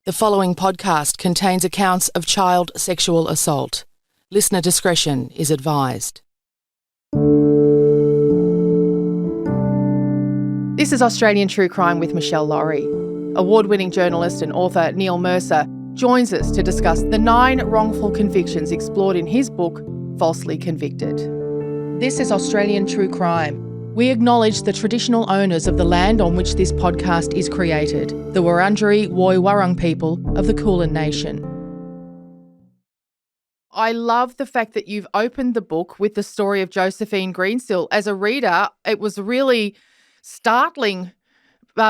The following podcast contains accounts of child sexual assault. Listener discretion is advised. This is Australian True Crime with Meshel, Laurie. Award-winning journalist and author Neil Mercer joins us to discuss the 9 wrongful convictions explored in his book, Falsely Convicted. This is Australian True Crime. We acknowledge the traditional owners of the land on which this podcast is created, the Wurundjeri Woi-wurrung people of the Kulin Nation. I love the fact that you've opened the book with the story of Josephine Greensill. As a reader, it was really startling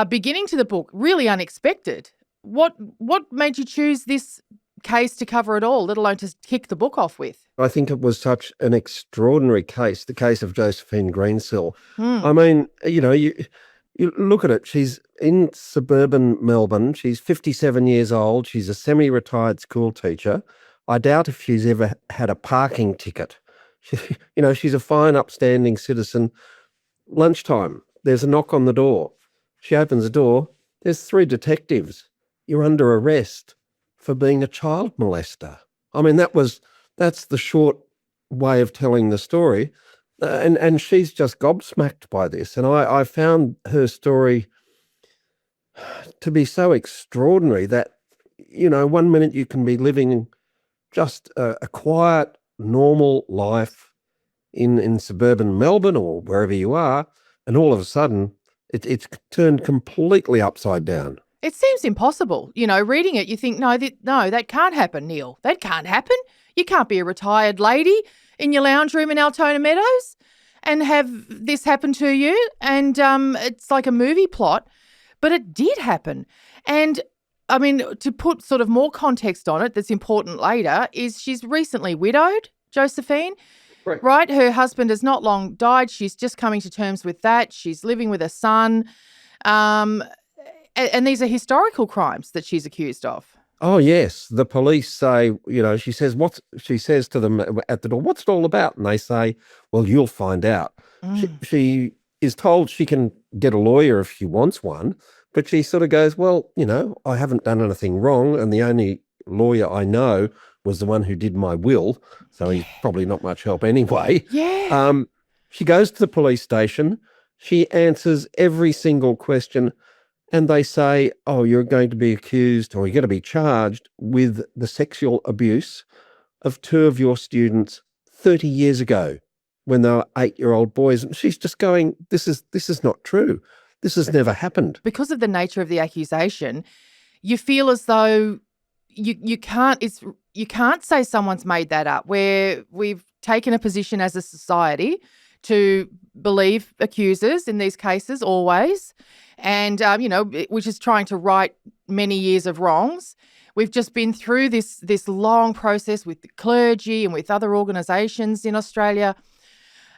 beginning to the book, really unexpected. What made you choose this case to cover it all, let alone to kick the book off with? I think it was such an extraordinary case, the case of Josephine Greensill. I mean, you look at it. She's in suburban Melbourne. She's 57 years old. She's a semi-retired school teacher. I doubt if she's ever had a parking ticket. She's a fine, upstanding citizen. Lunchtime, there's a knock on the door. She opens the door. There's 3 detectives. You're under arrest for being a child molester. I mean, that's the short way of telling the story. And she's just gobsmacked by this. And I found her story to be so extraordinary that, one minute you can be living just a quiet, normal life in suburban Melbourne or wherever you are, and all of a sudden it's turned completely upside down. It seems impossible. Reading it, you think, no, that can't happen, Neil. That can't happen. You can't be a retired lady in your lounge room in Altona Meadows and have this happen to you. And it's like a movie plot, but it did happen. And I mean, to put sort of more context on it that's important later is she's recently widowed, Josephine. Right? Her husband has not long died. She's just coming to terms with that. She's living with a son. And these are historical crimes that she's accused of. Oh, yes. The police say, she says to them at the door, what's it all about? And they say, well, you'll find out. She is told she can get a lawyer if she wants one, but she sort of goes, well, I haven't done anything wrong, and the only lawyer I know was the one who did my will, so he's probably not much help anyway. Yeah. She goes to the police station. She answers every single question. And they say, oh, you're going to be accused or you're going to be charged with the sexual abuse of 2 of your students 30 years ago when they were 8-year-old boys. And she's just going, this is not true. This has never happened. Because of the nature of the accusation, you feel as though you can't say someone's made that up, where we've taken a position as a society to believe accusers in these cases always. And, which is trying to right many years of wrongs. We've just been through this long process with the clergy and with other organisations in Australia.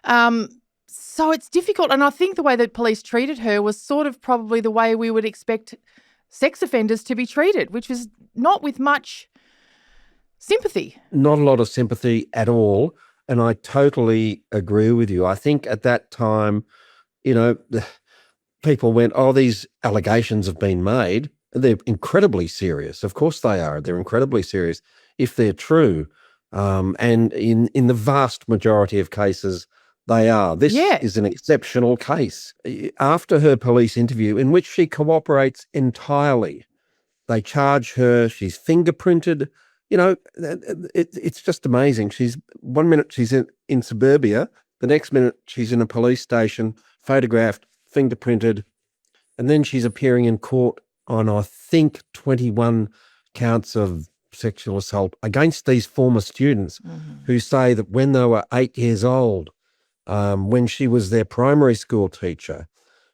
So it's difficult. And I think the way that police treated her was sort of probably the way we would expect sex offenders to be treated, which was not with much sympathy. Not a lot of sympathy at all. And I totally agree with you. I think at that time, people went, oh, these allegations have been made. They're incredibly serious. Of course they are. They're incredibly serious if they're true. And in the vast majority of cases, they are. This is an exceptional case. After her police interview, in which she cooperates entirely, they charge her. She's fingerprinted. It's just amazing. One minute she's in suburbia, the next minute she's in a police station, photographed, fingerprinted, and then she's appearing in court on, I think, 21 counts of sexual assault against these former students who say that when they were 8 years old, when she was their primary school teacher,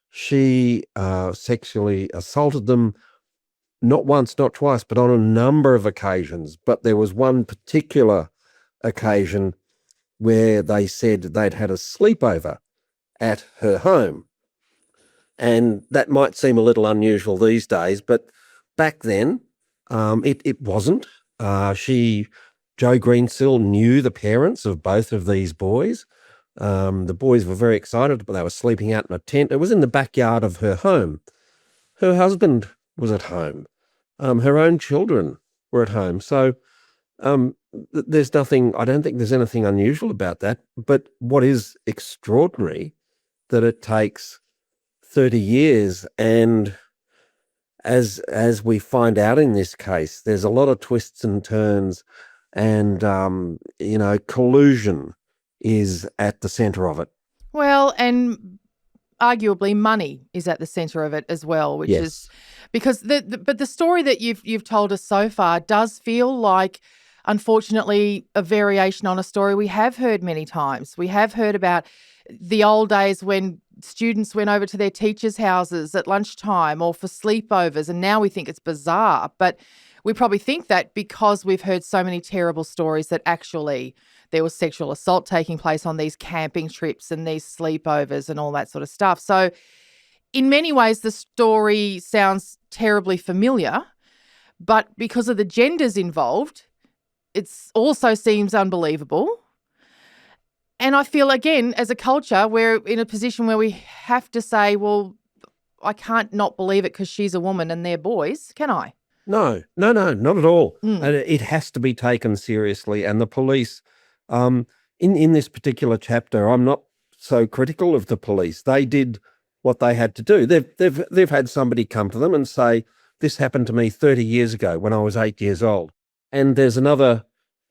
she sexually assaulted them not once, not twice, but on a number of occasions. But there was one particular occasion where they said they'd had a sleepover at her home. And that might seem a little unusual these days, but back then it wasn't. Jo Greensill knew the parents of both of these boys. The boys were very excited, but they were sleeping out in a tent. It was in the backyard of her home. Her husband was at home. Her own children were at home. So there's nothing, I don't think there's anything unusual about that. But what is extraordinary, that it takes 30 years, and as we find out in this case, there's a lot of twists and turns, and collusion is at the centre of it. Well, and arguably money is at the centre of it as well, which is because but the story that you've told us so far does feel like, unfortunately, a variation on a story we have heard many times. We have heard about the old days when students went over to their teachers' houses at lunchtime or for sleepovers, and now we think it's bizarre. But we probably think that because we've heard so many terrible stories that actually there was sexual assault taking place on these camping trips and these sleepovers and all that sort of stuff. So in many ways, the story sounds terribly familiar, but because of the genders involved, it also seems unbelievable. And I feel, again, as a culture, we're in a position where we have to say, well, I can't not believe it because she's a woman and they're boys, can I? No, not at all. It has to be taken seriously. And the police, in this particular chapter, I'm not so critical of the police. They did what they had to do. They've had somebody come to them and say, this happened to me 30 years ago when I was 8 years old. And there's another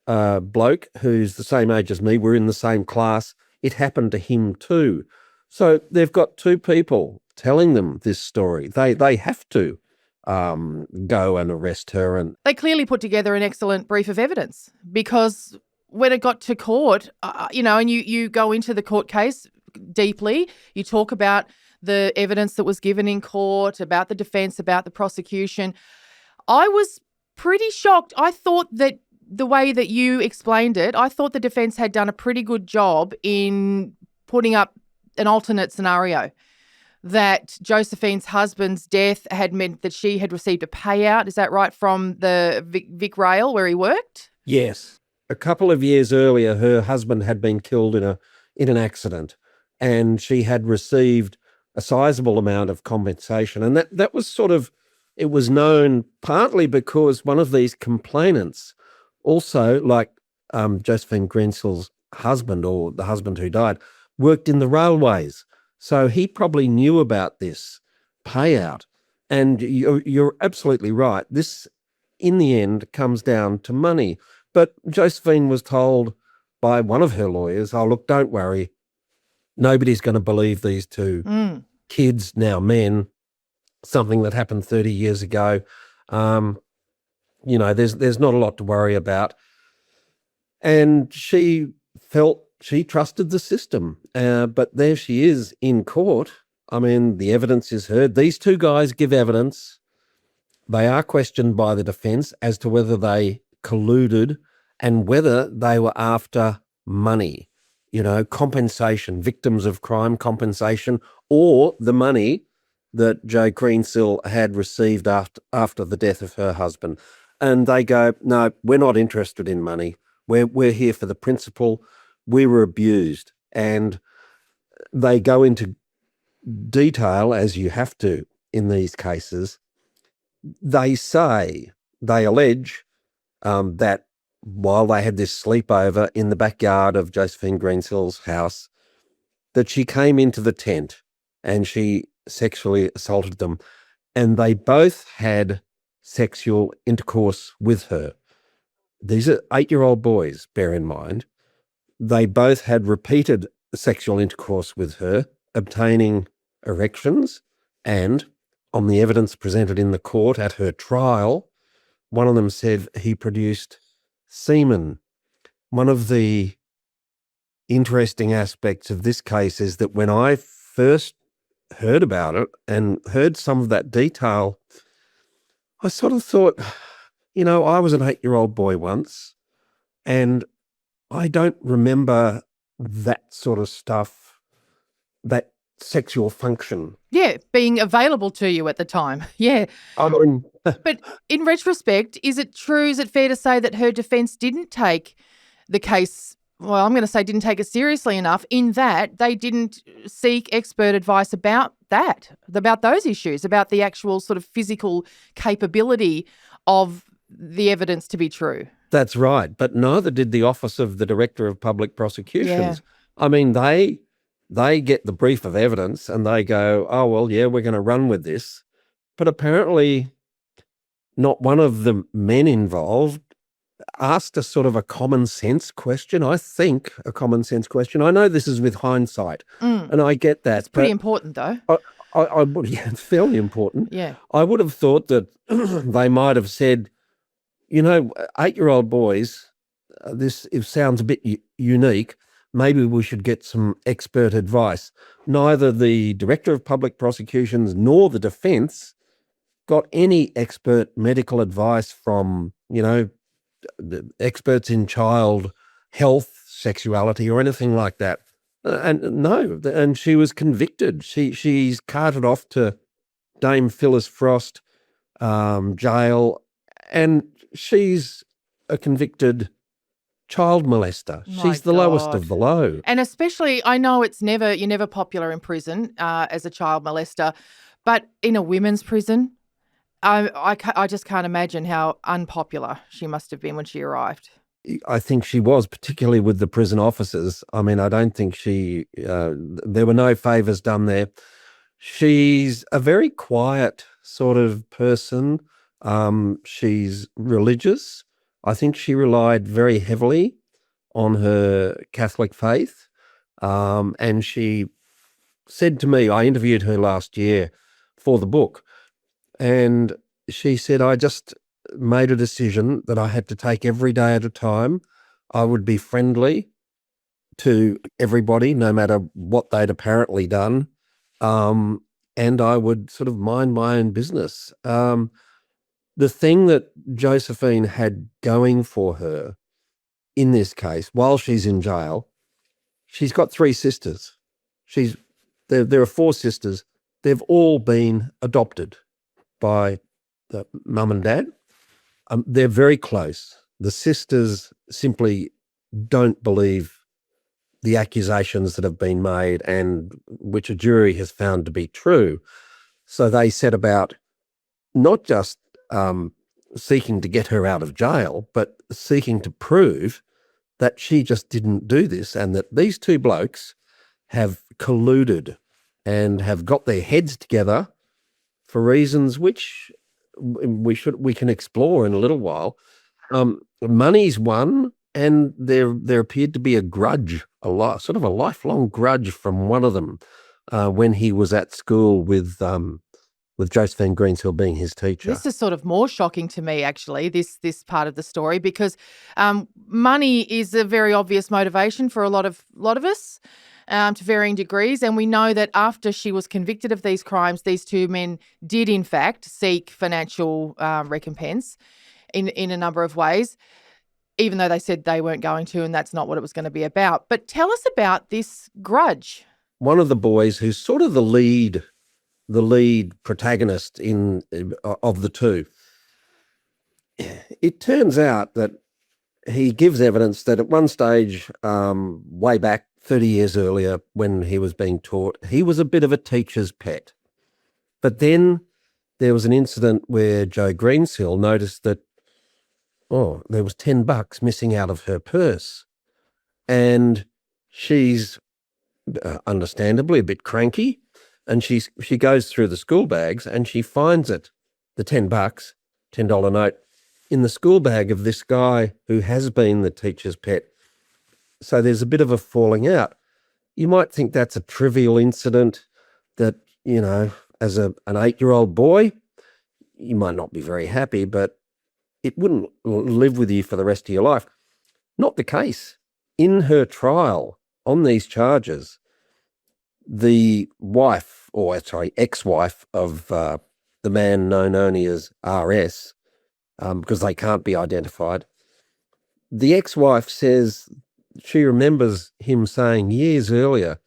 bloke who's the same age as me. We're in the same class. It happened to him too. So they've got two people telling them this story. They have to go and arrest her. And they clearly put together an excellent brief of evidence, because when it got to court, and you go into the court case deeply, you talk about the evidence that was given in court, about the defence, about the prosecution. I was pretty shocked. I thought that the way that you explained it, I thought the defence had done a pretty good job in putting up an alternate scenario, that Josephine's husband's death had meant that she had received a payout. Is that right, from the Vic Rail where he worked? Yes. A couple of years earlier, her husband had been killed in an accident, and she had received a sizable amount of compensation. And that was sort of, it was known partly because one of these complainants also, like Josephine Greenstill's husband, or the husband who died, worked in the railways. So he probably knew about this payout. And you're absolutely right. This, in the end, comes down to money. But Josephine was told by one of her lawyers, oh, look, don't worry. Nobody's going to believe these two kids, now men, something that happened 30 years ago. There's not a lot to worry about. And she felt she trusted the system. But there she is in court. I mean, the evidence is heard. These two guys give evidence. They are questioned by the defence as to whether they colluded and whether they were after money, compensation, victims of crime compensation, or the money that Jo Greensill had received after the death of her husband. And they go, no, we're not interested in money. We're here for the principle. We were abused. And they go into detail, as you have to in these cases. They allege that while they had this sleepover in the backyard of Josephine Greensill's house, that she came into the tent and she sexually assaulted them, and they both had sexual intercourse with her. These are 8-year-old boys, bear in mind. They both had repeated sexual intercourse with her, obtaining erections, and on the evidence presented in the court at her trial, one of them said he produced semen. One of the interesting aspects of this case is that when I first heard about it and heard some of that detail, I sort of thought, I was an 8-year-old boy once, and I don't remember that sort of stuff, that sexual function. Yeah, being available to you at the time. Yeah. But in retrospect, is it fair to say that her defence didn't take the case well, I'm going to say didn't take it seriously enough in that they didn't seek expert advice about those issues, about the actual sort of physical capability of the evidence to be true. That's right. But neither did the Office of the Director of Public Prosecutions. Yeah. I mean, they get the brief of evidence and they go, oh, well, yeah, we're going to run with this. But apparently not one of the men involved asked a sort of a common sense question. I think a common sense question. I know this is with hindsight, and I get that. It's pretty important, though. I would, yeah, it's fairly important. Yeah. I would have thought that they might have said, 8-year-old boys, it sounds a bit unique. Maybe we should get some expert advice. Neither the Director of Public Prosecutions nor the defence got any expert medical advice from, the experts in child health, sexuality, or anything like that. And she was convicted. She's carted off to Dame Phyllis Frost jail, and she's a convicted child molester. She's the lowest of the low. And especially, I know you're never popular in prison as a child molester, but in a women's prison, I just can't imagine how unpopular she must have been when she arrived. I think she was, particularly with the prison officers. I mean, I don't think there were no favours done there. She's a very quiet sort of person. She's religious. I think she relied very heavily on her Catholic faith. And she said to me, I interviewed her last year for the book, and she said, I just made a decision that I had to take every day at a time. I would be friendly to everybody, no matter what they'd apparently done. And I would sort of mind my own business. The thing that Josephine had going for her in this case, while she's in jail, she's got 3 sisters. There are 4 sisters. They've all been adopted by the mum and dad. They're very close. The sisters simply don't believe the accusations that have been made and which a jury has found to be true. So they set about not just seeking to get her out of jail, but seeking to prove that she just didn't do this, and that these 2 blokes have colluded and have got their heads together for reasons which we can explore in a little while. Money's one, and there appeared to be a grudge, sort of a lifelong grudge from one of them when he was at school with Josephine Greensill being his teacher. This is sort of more shocking to me, actually, this part of the story, because money is a very obvious motivation for a lot of us. To varying degrees. And we know that after she was convicted of these crimes, these 2 men did, in fact, seek financial recompense in a number of ways, even though they said they weren't going to, and that's not what it was going to be about. But tell us about this grudge. One of the boys, who's sort of the lead protagonist of the 2, it turns out that he gives evidence that at one stage, way back 30 years earlier, when he was being taught, he was a bit of a teacher's pet. But then there was an incident where Jo Greensill noticed that, there was $10 missing out of her purse. And she's understandably a bit cranky. And she goes through the school bags and she finds it, the $10, $10 note, in the school bag of this guy who has been the teacher's pet. So there's a bit of a falling out. You might think that's a trivial incident that, as an 8-year-old boy, you might not be very happy, but it wouldn't live with you for the rest of your life. Not the case. In her trial on these charges, the ex-wife of the man known only as RS, because they can't be identified, the ex-wife says she remembers him saying years earlier,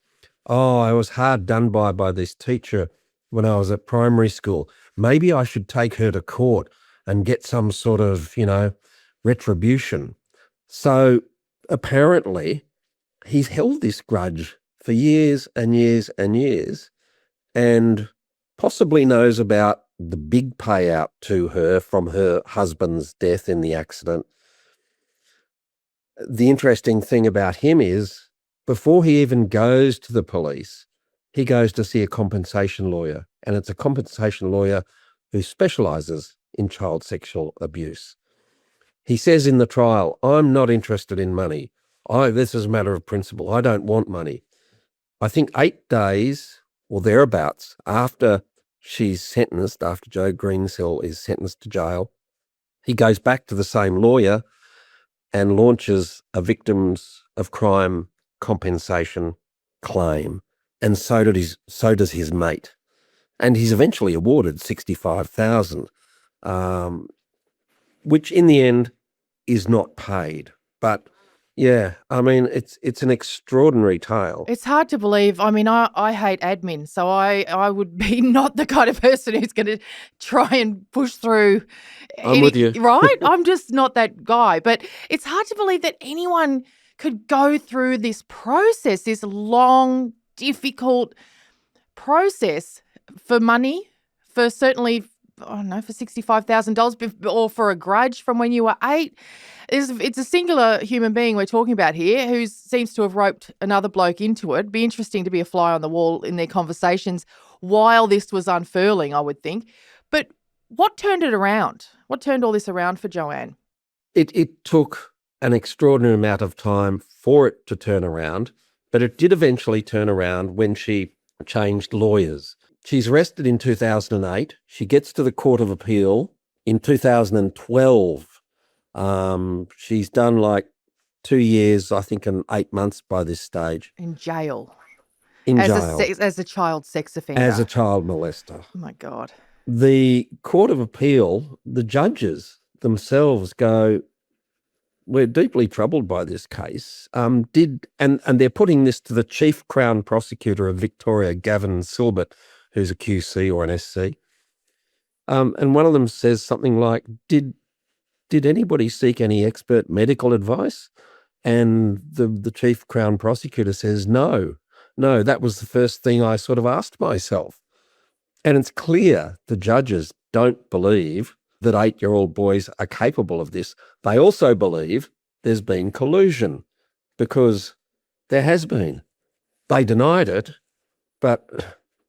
I was hard done by this teacher when I was at primary school. Maybe I should take her to court and get some sort of, retribution. So apparently he's held this grudge for years and years and years, and possibly knows about the big payout to her from her husband's death in the accident. The interesting thing about him is, before he even goes to the police, he goes to see a compensation lawyer, and it's a compensation lawyer who specialises in child sexual abuse. He says in the trial, "I'm not interested in money. This is a matter of principle. I don't want money." I think 8 days or thereabouts after she's sentenced, after Joe Greensill is sentenced to jail, he goes back to the same lawyer and launches a victims of crime compensation claim. And so does his mate. And he's eventually awarded $65,000, which in the end is not paid. But yeah, I mean, it's an extraordinary tale. It's hard to believe. I mean, I hate admin, so I would be not the kind of person who's going to try and push through. I'm with you. Right? I'm just not that guy. But it's hard to believe that anyone could go through this process, this long, difficult process for money, for certainly, I don't know, for $65,000 or for a grudge from when you were 8. It's a singular human being we're talking about here who seems to have roped another bloke into it. Be interesting to be a fly on the wall in their conversations while this was unfurling, I would think. But what turned it around? What turned all this around for Joanne? It took an extraordinary amount of time for it to turn around, but it did eventually turn around when she changed lawyers. She's arrested in 2008. She gets to the Court of Appeal in 2012. She's done like 2 years, I think, and 8 months by this stage. In jail. Jail. As a child sex offender. As a child molester. Oh, my God. The Court of Appeal, the judges themselves go, "We're deeply troubled by this case." And they're putting this to the Chief Crown Prosecutor of Victoria, Gavin Silbert, who's a QC or an SC. And one of them says something like, did anybody seek any expert medical advice? And the Chief Crown Prosecutor says, no, that was the first thing I sort of asked myself. And it's clear the judges don't believe that 8-year-old boys are capable of this. They also believe there's been collusion, because there has been. They denied it, but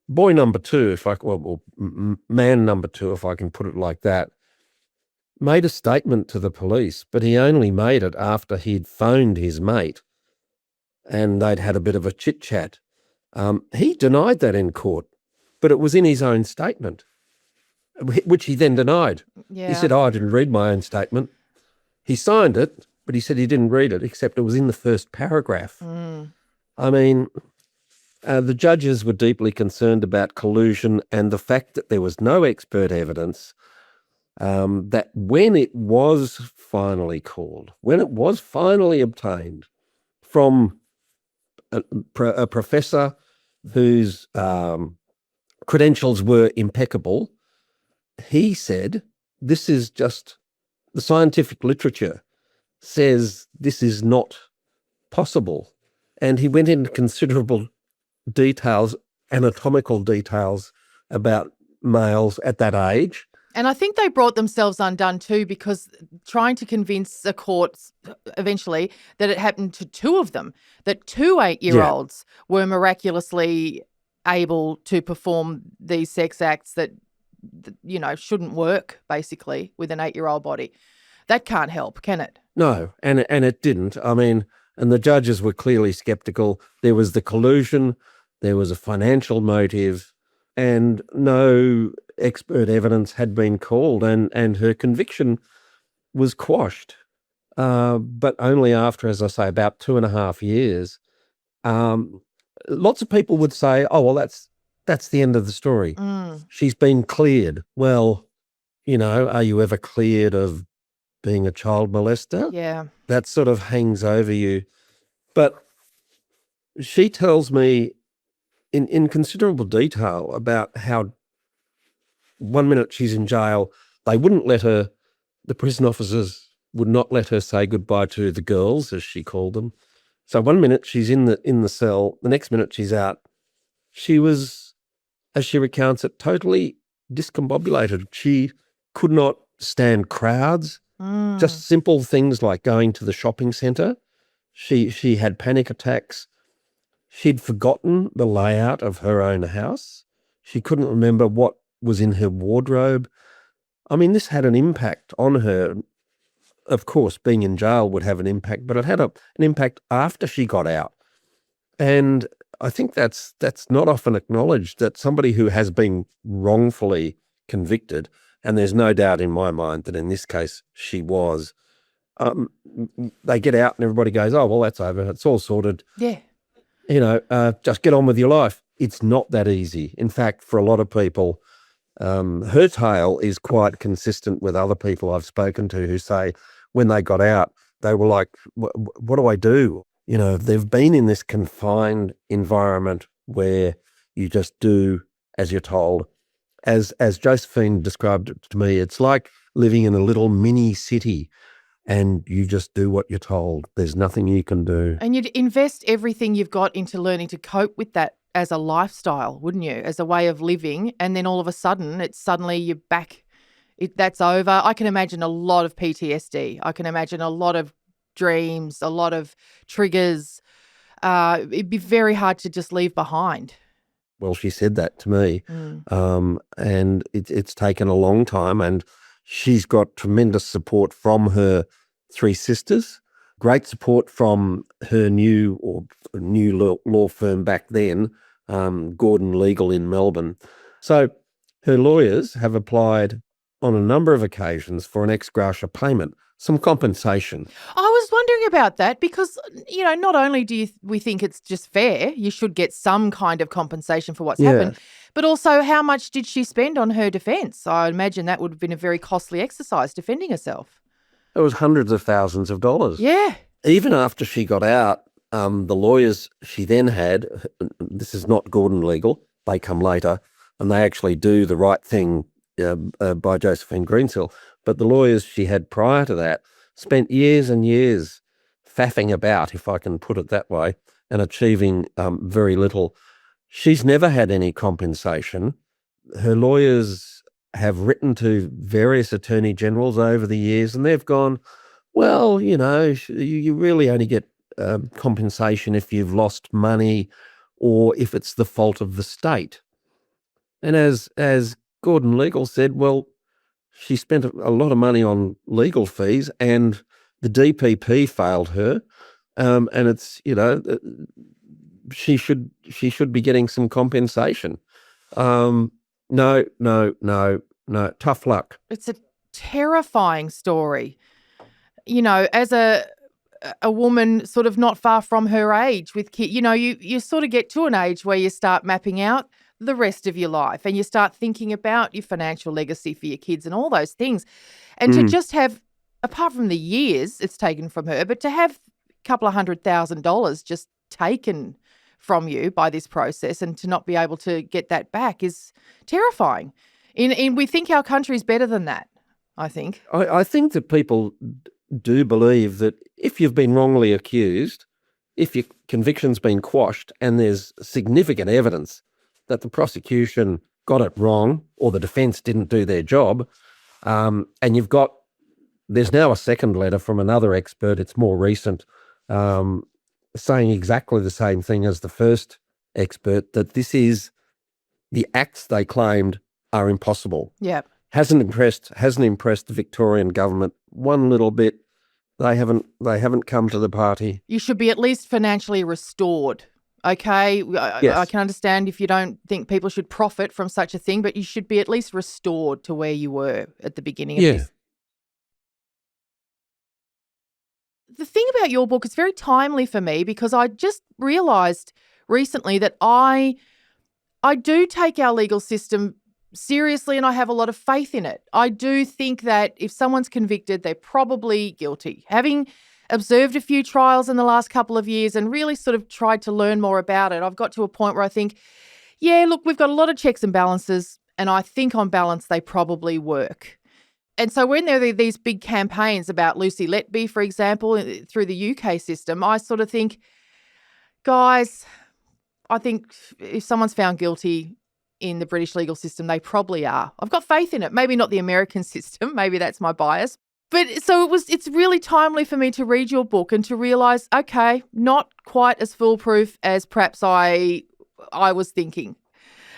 boy number 2, man number 2, if I can put it like that, made a statement to the police, but he only made it after he'd phoned his mate and they'd had a bit of a chit-chat. He denied that in court, but it was in his own statement, which he then denied. Yeah. He said, I didn't read my own statement. He signed it, but he said he didn't read it, except it was in the first paragraph. I mean, the judges were deeply concerned about collusion and the fact that there was no expert evidence, that when it was finally called, when it was finally obtained from a professor whose credentials were impeccable, he said, this is just, the scientific literature says this is not possible. And he went into considerable details, anatomical details about males at that age. And I think they brought themselves undone too, because trying to convince the courts eventually that it happened to 2 of them, that 2 8-year-olds were miraculously able to perform these sex acts that shouldn't work, basically, with an 8-year-old body. That can't help, can it? No, and it didn't. I mean, and the judges were clearly sceptical. There was the collusion, there was a financial motive, and no expert evidence had been called, and her conviction was quashed. But only after, as I say, about 2.5 years. Lots of people would say, oh, well, that's the end of the story. She's been cleared. Well, are you ever cleared of being a child molester? Yeah. That sort of hangs over you. But she tells me in considerable detail about how 1 minute she's in jail, they wouldn't let her, the prison officers would not let her say goodbye to the girls, as she called them. So one minute she's in the cell, the next minute she's out. She was, as she recounts it, totally discombobulated. She could not stand crowds, just simple things like going to the shopping centre. She had panic attacks. She'd forgotten the layout of her own house. She couldn't remember what was in her wardrobe. I mean, this had an impact on her. Of course, being in jail would have an impact, but it had an impact after she got out. And I think that's not often acknowledged, that somebody who has been wrongfully convicted, and there's no doubt in my mind that in this case she was, they get out and everybody goes, oh, well, that's over. It's all sorted. Yeah. Just get on with your life. It's not that easy. In fact, for a lot of people, her tale is quite consistent with other people I've spoken to who say when they got out, they were like, what do I do? They've been in this confined environment where you just do as you're told. As Josephine described it to me, it's like living in a little mini city and you just do what you're told. There's nothing you can do. And you'd invest everything you've got into learning to cope with that as a lifestyle, wouldn't you? As a way of living. And then all of a sudden, it's suddenly you're back. That's over. I can imagine a lot of PTSD. I can imagine a lot of dreams, a lot of triggers. It'd be very hard to just leave behind. Well, she said that to me. And it's taken a long time, and she's got tremendous support from her three sisters, great support from her new law firm back then, Gordon Legal in Melbourne. So her lawyers have applied on a number of occasions for an ex gratia payment, some compensation. I was wondering about that because, not only do we think it's just fair, you should get some kind of compensation for what's happened, but also how much did she spend on her defence? I imagine that would have been a very costly exercise, defending herself. It was hundreds of thousands of dollars. Yeah. Even after she got out, the lawyers she then had, this is not Gordon Legal, they come later, and they actually do the right thing by Josephine Greensill. But the lawyers she had prior to that spent years and years faffing about, if I can put it that way, and achieving very little. She's never had any compensation. Her lawyers have written to various attorney generals over the years, and they've gone, well, you really only get compensation if you've lost money or if it's the fault of the state. And as Gordon Legal said, well, she spent a lot of money on legal fees and the DPP failed her. And it's, she should be getting some compensation. No, tough luck. It's a terrifying story. As a woman sort of not far from her age with kids, you sort of get to an age where you start mapping out the rest of your life and you start thinking about your financial legacy for your kids and all those things. And to just have, apart from the years it's taken from her, but to have a couple of $100,000 just taken from you by this process and to not be able to get that back is terrifying. We think our country's better than that, I think. I think that people do believe that if you've been wrongly accused, if your conviction's been quashed and there's significant evidence that the prosecution got it wrong or the defence didn't do their job, and there's now a second letter from another expert, it's more recent, saying exactly the same thing as the first expert, that the acts they claimed are impossible. Yeah. Hasn't impressed the Victorian government one little bit. They haven't come to the party. You should be at least financially restored. Okay, Yes. I can understand if you don't think people should profit from such a thing, but you should be at least restored to where you were at the beginning of this. The thing about your book, it's very timely for me because I just realised recently that I do take our legal system seriously and I have a lot of faith in it. I do think that if someone's convicted, they're probably guilty. Having observed a few trials in the last couple of years and really sort of tried to learn more about it, I've got to a point where I think, yeah, look, we've got a lot of checks and balances and I think on balance they probably work. And so when there are these big campaigns about Lucy Letby, for example, through the UK system, I sort of think, guys, I think if someone's found guilty in the British legal system, they probably are. I've got faith in it. Maybe not the American system. Maybe that's my bias. But so it's really timely for me to read your book and to realise, okay, not quite as foolproof as perhaps I was thinking.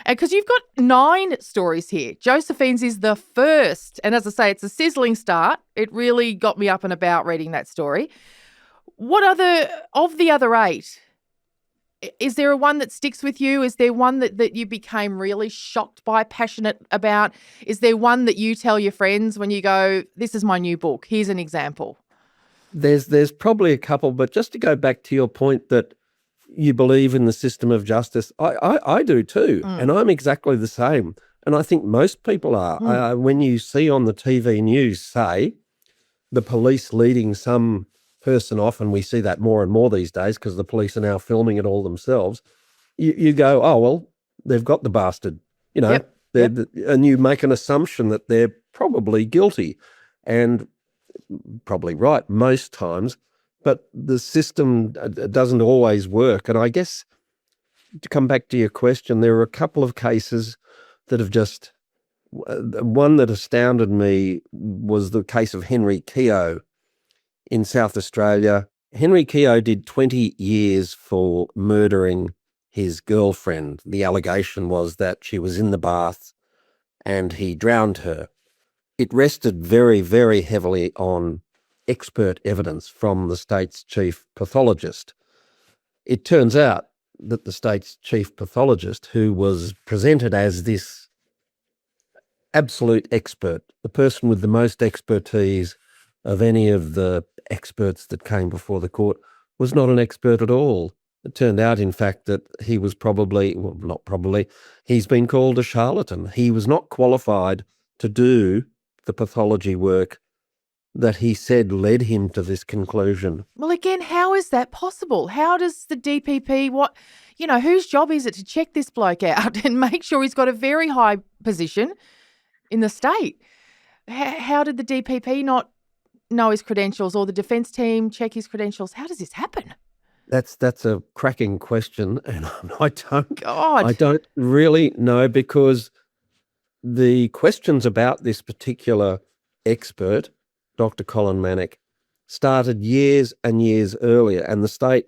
And because you've got 9 stories here. Josephine's is the first. And as I say, it's a sizzling start. It really got me up and about reading that story. What of the other 8, is there one that sticks with you? Is there one that you became really shocked by, passionate about? Is there one that you tell your friends when you go, this is my new book, here's an example? There's probably a couple, but just to go back to your point that you believe in the system of justice, I do too, and I'm exactly the same. And I think most people are. When you see on the TV news, say, the police leading some person off, and we see that more and more these days because the police are now filming it all themselves, you go, oh, well, they've got the bastard, and you make an assumption that they're probably guilty, and probably right most times, but the system doesn't always work. And I guess to come back to your question, there are a couple of cases that have just, one that astounded me was the case of Henry Keogh in South Australia. Henry Keogh did 20 years for murdering his girlfriend. The allegation was that she was in the bath and he drowned her. It rested very, very heavily on expert evidence from the state's chief pathologist. It turns out that the state's chief pathologist, who was presented as this absolute expert, the person with the most expertise of any of the experts that came before the court, was not an expert at all. It turned out, in fact, that he was he's been called a charlatan. He was not qualified to do the pathology work that he said led him to this conclusion. Well, again, how is that possible? How does the DPP, whose job is it to check this bloke out and make sure he's got a very high position in the state? How did the DPP not know his credentials, or the defence team check his credentials? How does this happen? That's a cracking question, and I don't really know, because the questions about this particular expert, Dr. Colin Manock, started years and years earlier, and the state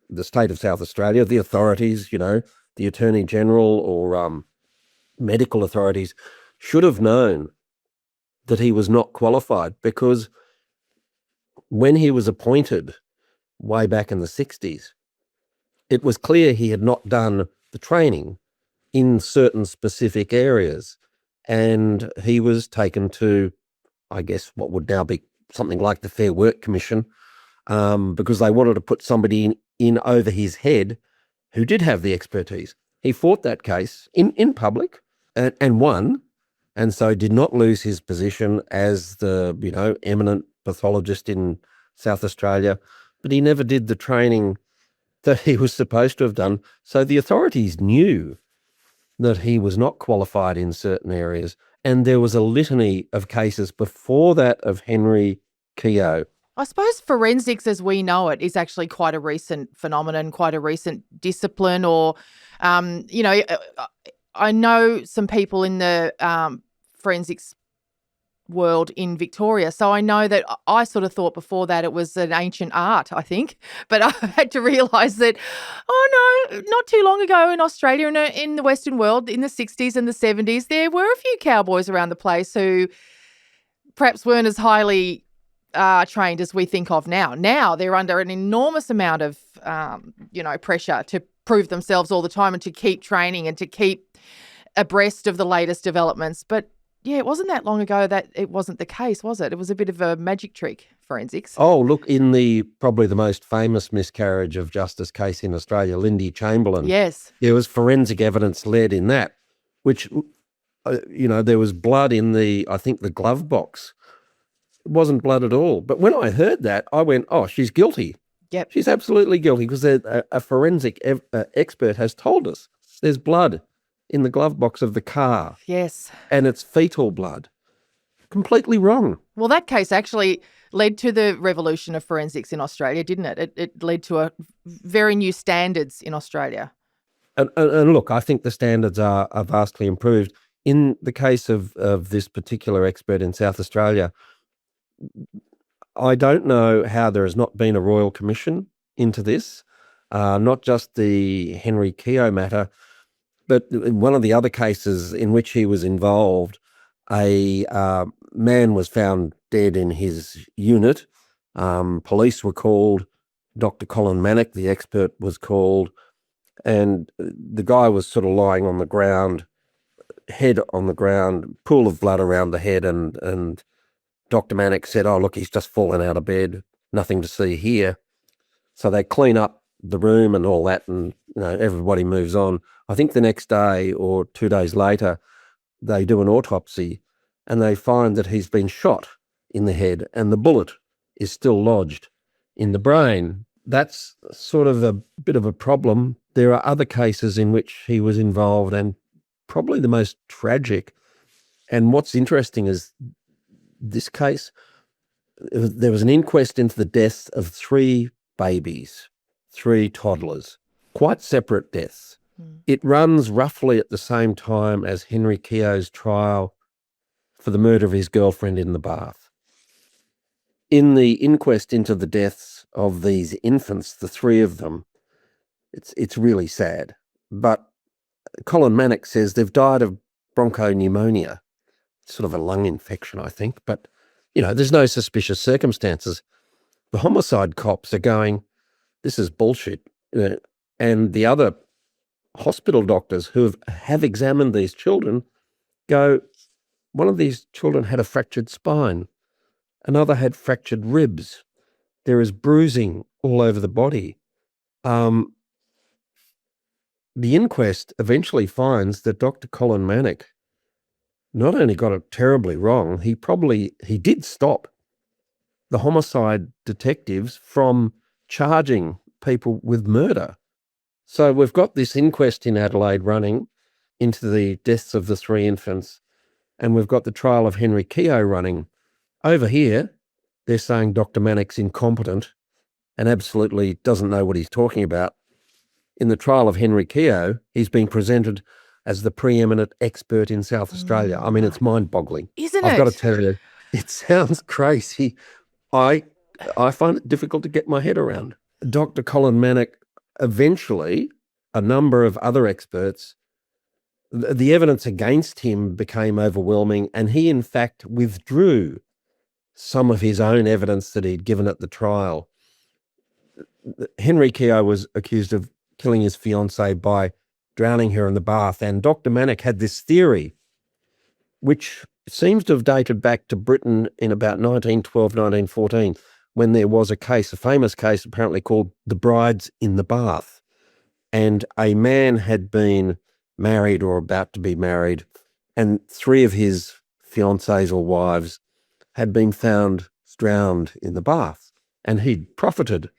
of South Australia, the authorities, the Attorney General or medical authorities should have known that he was not qualified, because when he was appointed way back in the 60s, it was clear he had not done the training in certain specific areas, and he was taken to, I guess, what would now be something like the Fair Work Commission, because they wanted to put somebody in over his head who did have the expertise. He fought that case in public and won, and so did not lose his position as the eminent pathologist in South Australia, but he never did the training that he was supposed to have done. So the authorities knew that he was not qualified in certain areas, and there was a litany of cases before that of Henry Keogh. I suppose forensics as we know it is actually quite a recent phenomenon, quite a recent discipline, or, I know some people in the forensics world in Victoria, so I know that I sort of thought before that it was an ancient art, I think, but I had to realise that, not too long ago in Australia and in the Western world, in the 60s and the 70s, there were a few cowboys around the place who perhaps weren't as highly trained as we think of now. Now they're under an enormous amount of, pressure to prove themselves all the time and to keep training and to keep abreast of the latest developments. But yeah, it wasn't that long ago that it wasn't the case, was it? It was a bit of a magic trick, forensics. Oh, look, in probably the most famous miscarriage of justice case in Australia, Lindy Chamberlain. Yes. There was forensic evidence led in that, which, there was blood in the glove box. It wasn't blood at all. But when I heard that, I went, oh, she's guilty. Yep. She's absolutely guilty, because a forensic expert has told us there's blood in the glove box of the car. Yes. And it's fetal blood. completely wrong. Well, that case actually led to the revolution of forensics in Australia, didn't it? It led to a very new standards in Australia. And look, I think the standards are vastly improved. In the case of this particular expert in South Australia, I don't know how there has not been a royal commission into this, not just the Henry Keogh matter, but in one of the other cases in which he was involved, a man was found dead in his unit. Police were called. Dr. Colin Manock, the expert, was called. And the guy was sort of lying on the ground, head on the ground, pool of blood around the head. And Dr. Manock said, "Oh, look, he's just fallen out of bed. Nothing to see here." So they clean up the room and all that, and everybody moves on. I think the next day or 2 days later, they do an autopsy and they find that he's been shot in the head and the bullet is still lodged in the brain. That's sort of a bit of a problem. There are other cases in which he was involved, and probably the most tragic. And what's interesting is this case, there was an inquest into the deaths of 3 babies, 3 toddlers, quite separate deaths. It runs roughly at the same time as Henry Keogh's trial for the murder of his girlfriend in the bath. In the inquest into the deaths of these infants, the 3 of them, it's really sad. But Colin Manock says they've died of bronchopneumonia, sort of a lung infection, I think. But, there's no suspicious circumstances. The homicide cops are going, this is bullshit. And the other hospital doctors who have examined these children go, one of these children had a fractured spine. Another had fractured ribs. There is bruising all over the body. The inquest eventually finds that Dr. Colin Manock not only got it terribly wrong, he did stop the homicide detectives from charging people with murder. So we've got this inquest in Adelaide running into the deaths of the 3 infants, and we've got the trial of Henry Keogh running. Over here, they're saying Dr. Manock's incompetent and absolutely doesn't know what he's talking about. In the trial of Henry Keogh, he's being presented as the preeminent expert in South Australia. I mean, it's mind-boggling. Isn't I've it? got to tell you, it sounds crazy. I find it difficult to get my head around. Dr. Colin Manock, eventually, a number of other experts, the evidence against him became overwhelming, and he, in fact, withdrew some of his own evidence that he'd given at the trial. Henry Keogh was accused of killing his fiancée by drowning her in the bath, and Dr. Manock had this theory, which seems to have dated back to Britain in about 1912, 1914, when there was a famous case apparently called The Brides in the Bath. And a man had been married or about to be married, and 3 of his fiancées or wives had been found drowned in the bath, and he'd profited.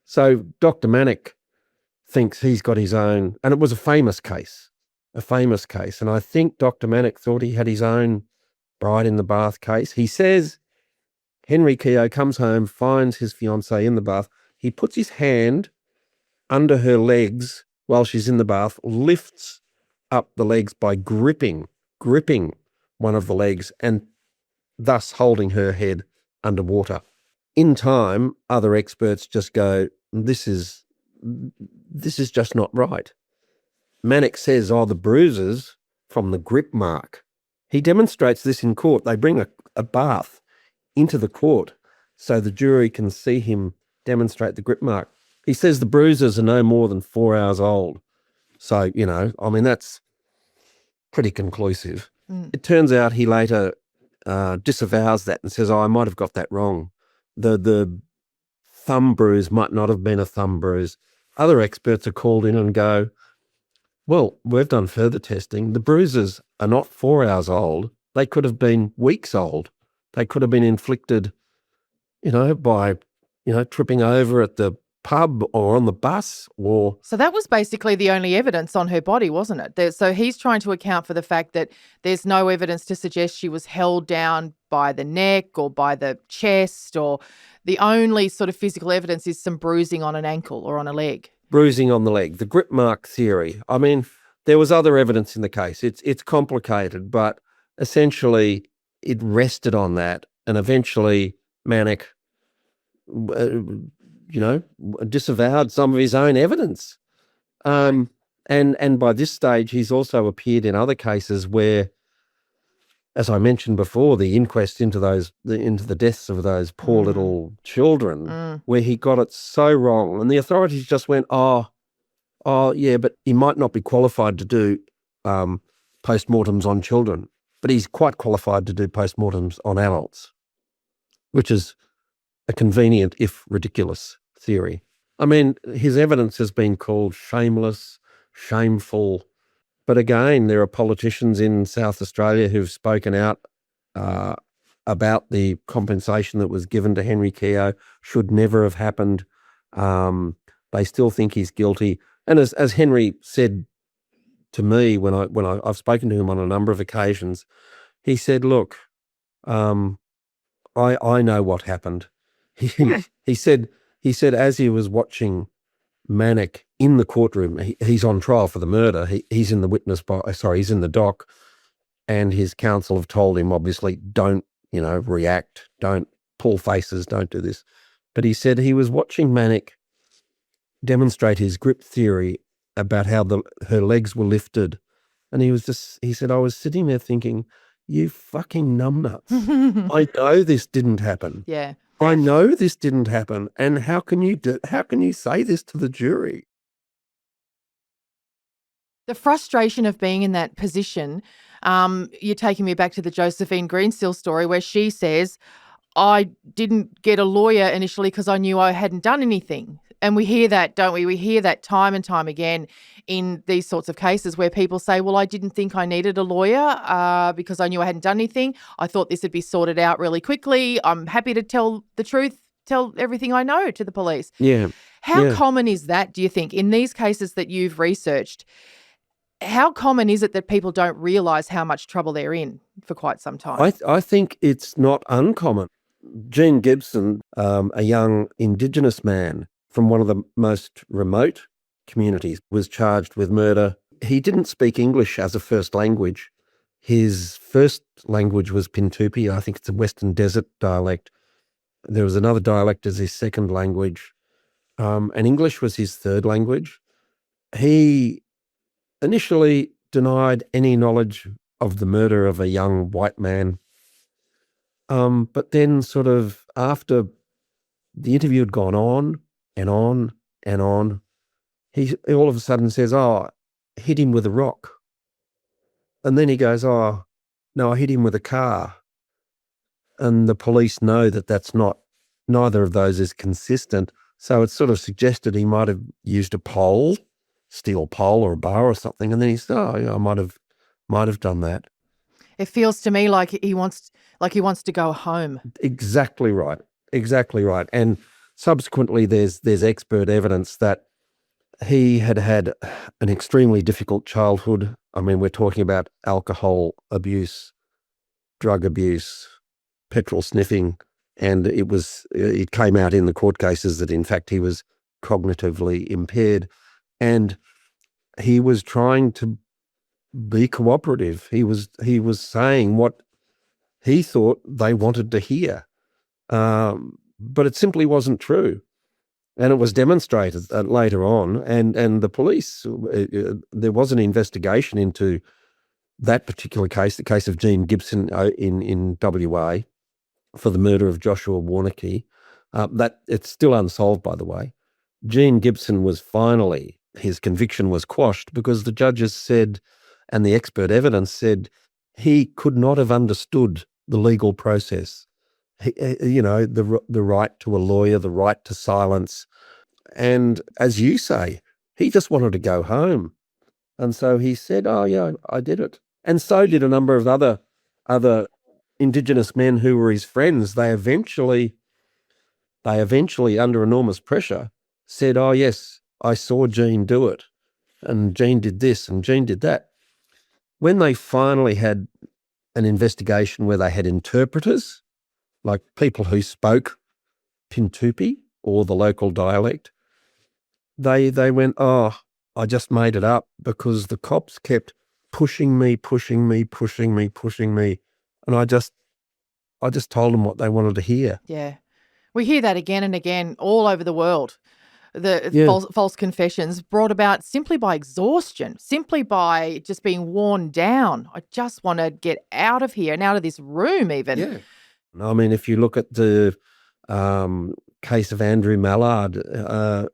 So Dr. Manock thinks he's got his own, and it was a famous case. And I think Dr. Manock thought he had his own bride in the bath case. He says Henry Keogh comes home, finds his fiancée in the bath. He puts his hand under her legs while she's in the bath, lifts up the legs by gripping one of the legs and thus holding her head underwater. In time, other experts just go, this is just not right. Manock says, the bruises from the grip mark. He demonstrates this in court. They bring a bath into the court so the jury can see him demonstrate the grip mark. He says the bruises are no more than 4 hours old. So, that's pretty conclusive. It turns out he later disavows that and says, I might have got that wrong. The thumb bruise might not have been a thumb bruise. Other experts are called in and go, well, we've done further testing. The bruises are not 4 hours old. They could have been weeks old. They could have been inflicted, by, tripping over at the pub or on the bus or... So that was basically the only evidence on her body, wasn't it? So he's trying to account for the fact that there's no evidence to suggest she was held down by the neck or by the chest, or the only sort of physical evidence is some bruising on an ankle or on a leg. Bruising on the leg, the grip mark theory. I mean, there was other evidence in the case. It's complicated, but essentially it rested on that, and eventually Manic, disavowed some of his own evidence. And by this stage, he's also appeared in other cases where, as I mentioned before, the inquest into the deaths of those poor little children, where he got it so wrong, and the authorities just went, oh yeah, but he might not be qualified to do postmortems on children, but he's quite qualified to do postmortems on adults, which is a convenient, if ridiculous, theory. I mean, his evidence has been called shameless, shameful, but again, there are politicians in South Australia who've spoken out about the compensation that was given to Henry Keogh should never have happened. They still think he's guilty. And as Henry said to me when I've spoken to him on a number of occasions, he said, "Look, I know what happened." He said as he was watching Manic in the courtroom, he's on trial for the murder. He's in the he's in the dock, and his counsel have told him, obviously, don't react, don't pull faces, don't do this. But he said he was watching Manic demonstrate his grip theory about how her legs were lifted, and he said, I was sitting there thinking, you fucking numbnuts. I know this didn't happen. Yeah. I know this didn't happen, and how can you say this to the jury? The frustration of being in that position, you're taking me back to the Josephine Greensill story where she says, I didn't get a lawyer initially because I knew I hadn't done anything. And we hear that, don't we? We hear that time and time again in these sorts of cases where people say, well, I didn't think I needed a lawyer because I knew I hadn't done anything. I thought this would be sorted out really quickly. I'm happy to tell the truth, tell everything I know to the police. Yeah. How common is that, do you think, in these cases that you've researched? How common is it that people don't realise how much trouble they're in for quite some time? I think it's not uncommon. Gene Gibson, a young Indigenous man from one of the most remote communities, was charged with murder. He didn't speak English as a first language. His first language was Pintupi. I think it's a Western Desert dialect. There was another dialect as his second language, and English was his third language. He initially denied any knowledge of the murder of a young white man, but then sort of after the interview had gone on and on and on, he all of a sudden says, I hit him with a rock. And then he goes, no, I hit him with a car. And the police know that neither of those is consistent. So it's sort of suggested he might have used a pole, steel pole or a bar or something. And then he said, I might have done that. It feels to me like he wants to go home. Exactly right. And subsequently, there's expert evidence that he had an extremely difficult childhood. I mean, we're talking about alcohol abuse, drug abuse, petrol sniffing, and it came out in the court cases that in fact he was cognitively impaired, and he was trying to be cooperative. He was saying what he thought they wanted to hear, but it simply wasn't true. And it was demonstrated later on, and the police, there was an investigation into that particular case, the case of Gene Gibson in WA for the murder of Joshua Warneke. That it's still unsolved, by the way. Gene Gibson his conviction was quashed because the judges said, and the expert evidence said, he could not have understood the legal process. The right to a lawyer, the right to silence. And as you say, he just wanted to go home. And so he said, oh yeah, I did it. And so did a number of other Indigenous men who were his friends. They eventually, under enormous pressure, said, oh, yes, I saw Jean do it, and Jean did this and Jean did that. When they finally had an investigation where they had interpreters, like people who spoke Pintupi or the local dialect, they went, oh, I just made it up because the cops kept pushing me. And I just told them what they wanted to hear. Yeah. We hear that again and again all over the world. The false confessions brought about simply by exhaustion, simply by just being worn down. I just want to get out of here and out of this room even. Yeah. I mean, if you look at the case of Andrew Mallard,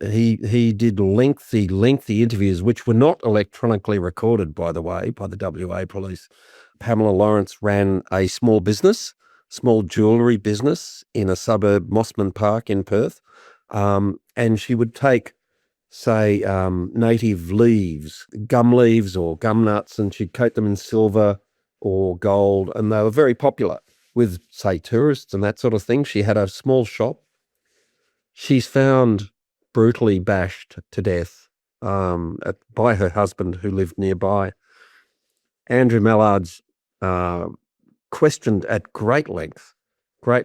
he did lengthy interviews, which were not electronically recorded, by the way, by the WA police. Pamela Lawrence ran a small jewellery business in a suburb, Mossman Park in Perth. And she would take, say, native leaves, gum leaves or gum nuts, and she'd coat them in silver or gold, and they were very popular with, say, tourists and that sort of thing. She had a small shop. She's found brutally bashed to death by her husband who lived nearby. Andrew Mallard's questioned at great length. They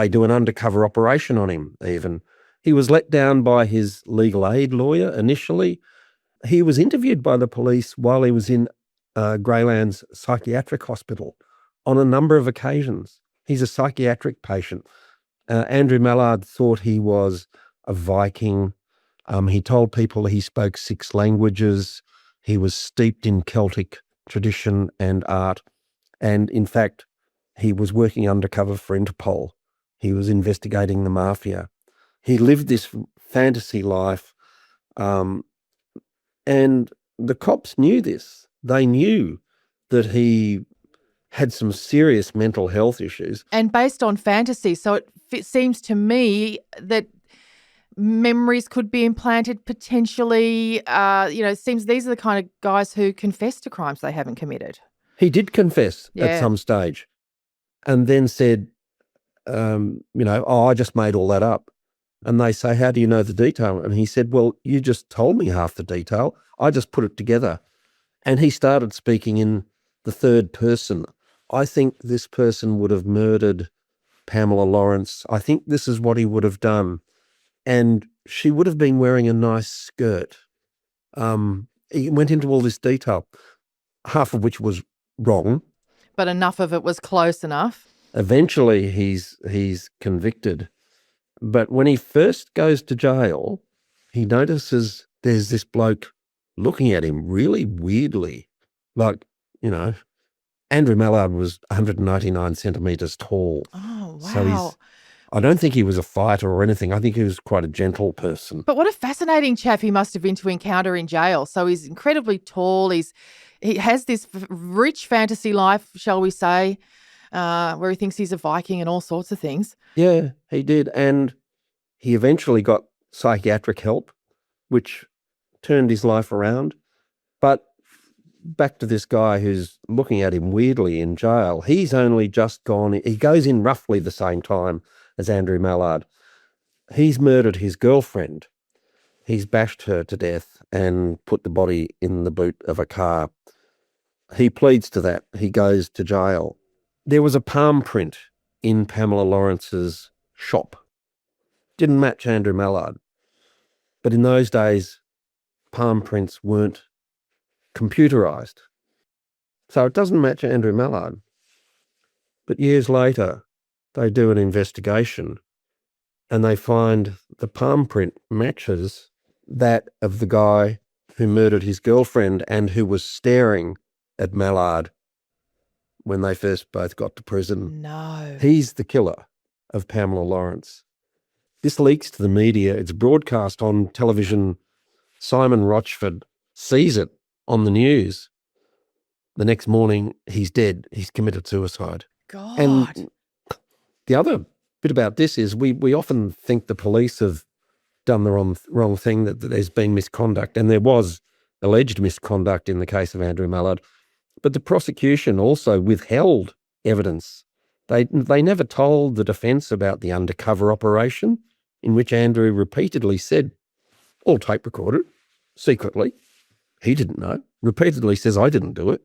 do an undercover operation on him even. He was let down by his legal aid lawyer initially. He was interviewed by the police while he was in Greylands Psychiatric Hospital on a number of occasions. He's a psychiatric patient. Andrew Mallard thought he was a Viking. He told people he spoke 6 languages. He was steeped in Celtic tradition and art. And in fact, he was working undercover for Interpol. He was investigating the mafia. He lived this fantasy life. And the cops knew this. They knew that he had some serious mental health issues. And based on fantasy, so it seems to me that memories could be implanted potentially. It seems these are the kind of guys who confess to crimes they haven't committed. He did confess at some stage and then said, I just made all that up. And they say, how do you know the detail? And he said, well, you just told me half the detail. I just put it together. And he started speaking in the third person. I think this person would have murdered Pamela Lawrence. I think this is what he would have done. And she would have been wearing a nice skirt. He went into all this detail, half of which was wrong. But enough of it was close enough. Eventually he's convicted. But when he first goes to jail, he notices there's this bloke looking at him really weirdly. Like, Andrew Mallard was 199 centimetres tall. Oh, wow. So I don't think he was a fighter or anything. I think he was quite a gentle person. But what a fascinating chap he must have been to encounter in jail. So he's incredibly tall. He has this rich fantasy life, shall we say, where he thinks he's a Viking and all sorts of things. Yeah, he did. And he eventually got psychiatric help, which turned his life around. But back to this guy who's looking at him weirdly in jail. He's only just gone. He goes in roughly the same time as Andrew Mallard. He's murdered his girlfriend. He's bashed her to death and put the body in the boot of a car. He pleads to that. He goes to jail. There was a palm print in Pamela Lawrence's shop. Didn't match Andrew Mallard. But in those days, palm prints weren't computerised. So it doesn't match Andrew Mallard. But years later, they do an investigation and they find the palm print matches that of the guy who murdered his girlfriend and who was staring at Mallard when they first both got to prison. No. He's the killer of Pamela Lawrence. This leaks to the media. It's broadcast on television. Simon Rochford sees it on the news. The next morning, he's dead. He's committed suicide. God. And the other bit about this is we often think the police have done the wrong thing, that there's been misconduct, and there was alleged misconduct in the case of Andrew Mallard. But the prosecution also withheld evidence. They never told the defence about the undercover operation. in which Andrew repeatedly said, all tape recorded, secretly, he didn't know, repeatedly says, I didn't do it,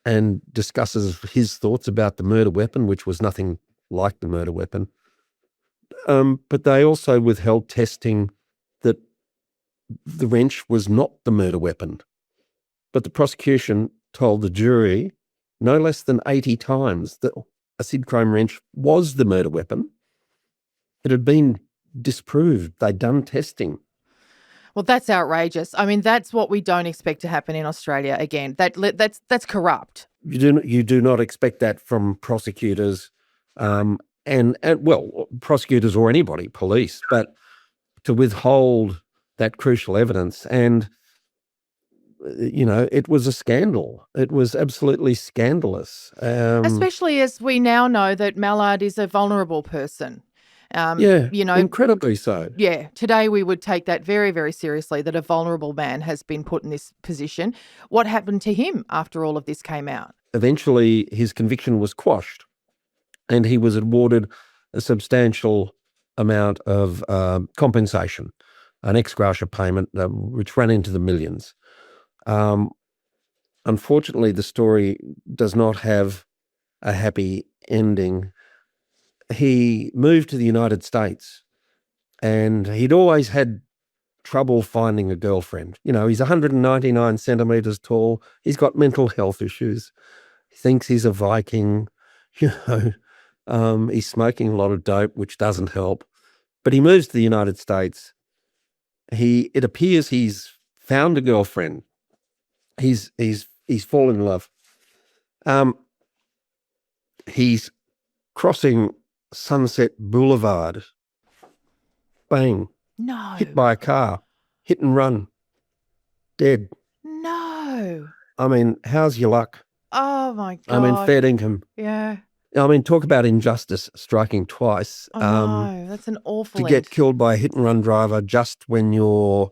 and discusses his thoughts about the murder weapon, which was nothing like the murder weapon. But they also withheld testing that the wrench was not the murder weapon. But the prosecution told the jury no less than 80 times that a Sidchrome wrench was the murder weapon. It had been disproved. They'd done testing. Well, that's outrageous. I mean, that's what we don't expect to happen in Australia again. That's corrupt. You do not expect that from prosecutors, and prosecutors or anybody, police, but to withhold that crucial evidence. And, it was a scandal. It was absolutely scandalous. Especially as we now know that Mallard is a vulnerable person. Incredibly so. Yeah, today we would take that very, very seriously, that a vulnerable man has been put in this position. What happened to him after all of this came out? Eventually, his conviction was quashed and he was awarded a substantial amount of compensation, an ex gratia payment, which ran into the millions. Unfortunately, the story does not have a happy ending. He moved to the United States and he'd always had trouble finding a girlfriend. He's 199 centimetres tall. He's got mental health issues. He thinks he's a Viking. He's smoking a lot of dope, which doesn't help. But he moves to the United States. It appears he's found a girlfriend. He's fallen in love. He's crossing Sunset Boulevard. Bang. No. Hit by a car. Hit and run. Dead. No. I mean, how's your luck? Oh, my God. I mean, fair income. Yeah. I mean, talk about injustice striking twice. No, that's an awful To get killed by a hit-and-run driver just when you're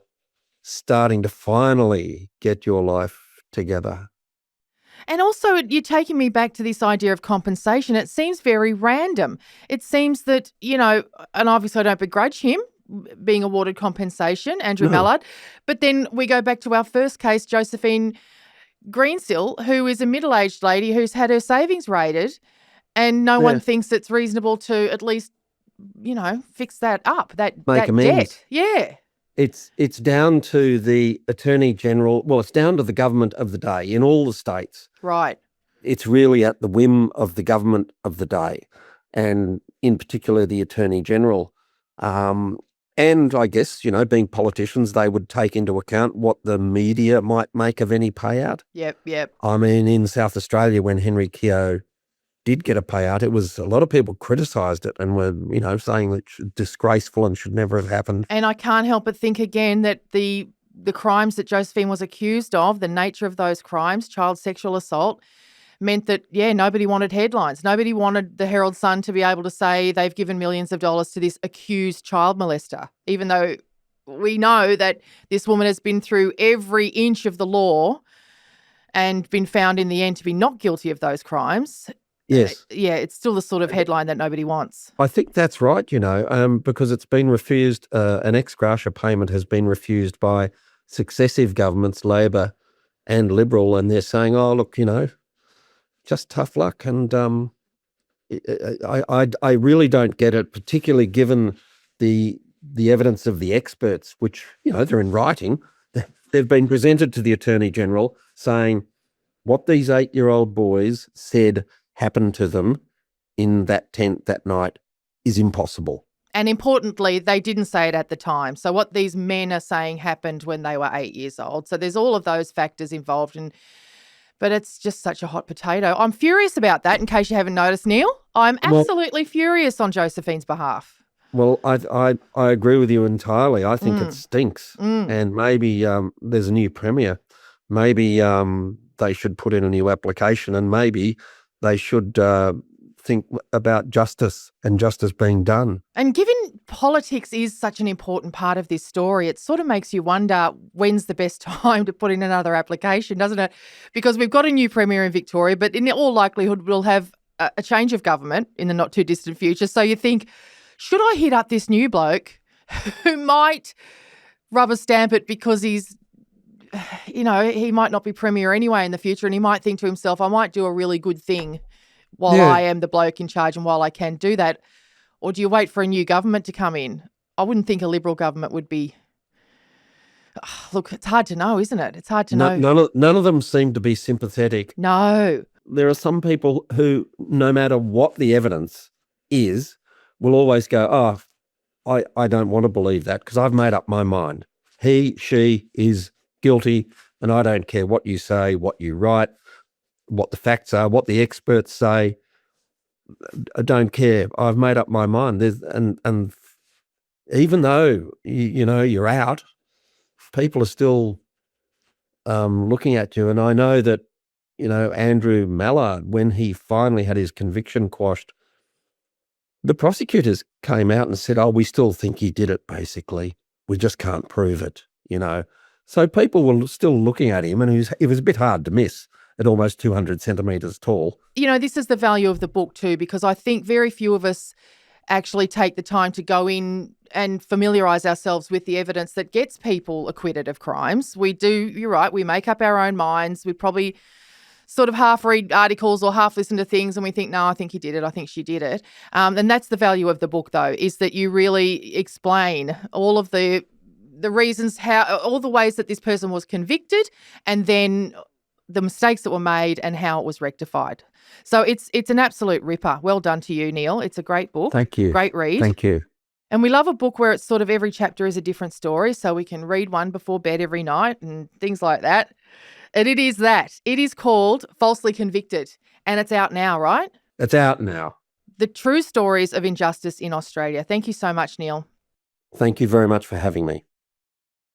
starting to finally get your life together. And also, you're taking me back to this idea of compensation. It seems very random. It seems that, and obviously I don't begrudge him being awarded compensation, Andrew Mallard, but then we go back to our first case, Josephine Greensill, who is a middle-aged lady who's had her savings raided, and no one thinks it's reasonable to at least, fix that up, that amends. debt. Yeah. It's down to the Attorney General. Well, it's down to the government of the day in all the states. Right. It's really at the whim of the government of the day, and in particular the Attorney General. And I guess, being politicians, they would take into account what the media might make of any payout. Yep. I mean, in South Australia, when Henry Keogh did get a payout, it was a lot of people criticised it and were, saying that it's disgraceful and should never have happened. And I can't help but think again that the crimes that Josephine was accused of, the nature of those crimes, child sexual assault, meant that, nobody wanted headlines. Nobody wanted the Herald Sun to be able to say they've given millions of dollars to this accused child molester, even though we know that this woman has been through every inch of the law and been found in the end to be not guilty of those crimes. Yes. Yeah, it's still the sort of headline that nobody wants. I think that's right, because it's been refused, an ex gratia payment has been refused by successive governments, Labor and Liberal, and they're saying, oh, look, just tough luck. And I really don't get it, particularly given the evidence of the experts, which, they're in writing. They've been presented to the Attorney General saying what these 8-year-old boys said happened to them in that tent that night is impossible. And importantly, they didn't say it at the time. So what these men are saying happened when they were 8 years old. So there's all of those factors involved. But it's just such a hot potato. I'm furious about that, in case you haven't noticed, Neil. I'm absolutely furious on Josephine's behalf. Well, I agree with you entirely. I think it stinks. And maybe there's a new premier. Maybe they should put in a new application, and maybe they should think about justice and justice being done. And given politics is such an important part of this story, it sort of makes you wonder when's the best time to put in another application, doesn't it? Because we've got a new premier in Victoria, but in all likelihood we'll have a change of government in the not too distant future. So you think, should I hit up this new bloke who might rubber stamp it because he's, he might not be Premier anyway in the future, and he might think to himself, I might do a really good thing while I am the bloke in charge and while I can do that. Or do you wait for a new government to come in? I wouldn't think a Liberal government would be... Look, it's hard to know, isn't it? It's hard to know. None of them seem to be sympathetic. No. There are some people who, no matter what the evidence is, will always go, I don't want to believe that because I've made up my mind. He, she is guilty, and I don't care what you say, what you write, what the facts are, what the experts say. I don't care. I've made up my mind. And even though you're out, people are still looking at you. And I know that Andrew Mallard, when he finally had his conviction quashed, the prosecutors came out and said, we still think he did it, basically. We just can't prove it, So people were still looking at him, and it was a bit hard to miss at almost 200 centimetres tall. This is the value of the book too, because I think very few of us actually take the time to go in and familiarise ourselves with the evidence that gets people acquitted of crimes. We do, you're right, we make up our own minds. We probably sort of half read articles or half listen to things and we think, no, I think he did it, I think she did it. And that's the value of the book, though, is that you really explain all of the reasons, all the ways that this person was convicted, and then the mistakes that were made and how it was rectified. So it's an absolute ripper. Well done to you, Neil. It's a great book. Thank you. Great read. Thank you. And we love a book where it's sort of every chapter is a different story, so we can read one before bed every night and things like that. And it is that. It is called Falsely Convicted, and it's out now, right? It's out now. The True Stories of Injustice in Australia. Thank you so much, Neil. Thank you very much for having me.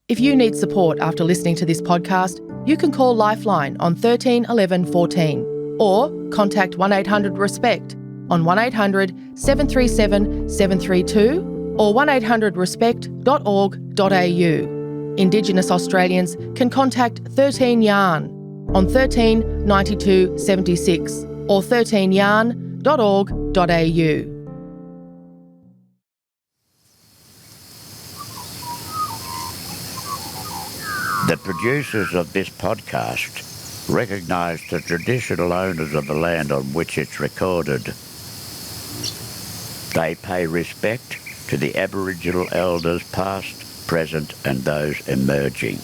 If you need support after listening to this podcast, you can call Lifeline on 13 11 14 or contact 1800-RESPECT on 1800 737 732 or 1800respect.org.au. Indigenous Australians can contact 13 Yarn on 13 92 76 or 13yarn.org.au. The producers of this podcast recognise the traditional owners of the land on which it's recorded. They pay respect to the Aboriginal elders past, present and those emerging.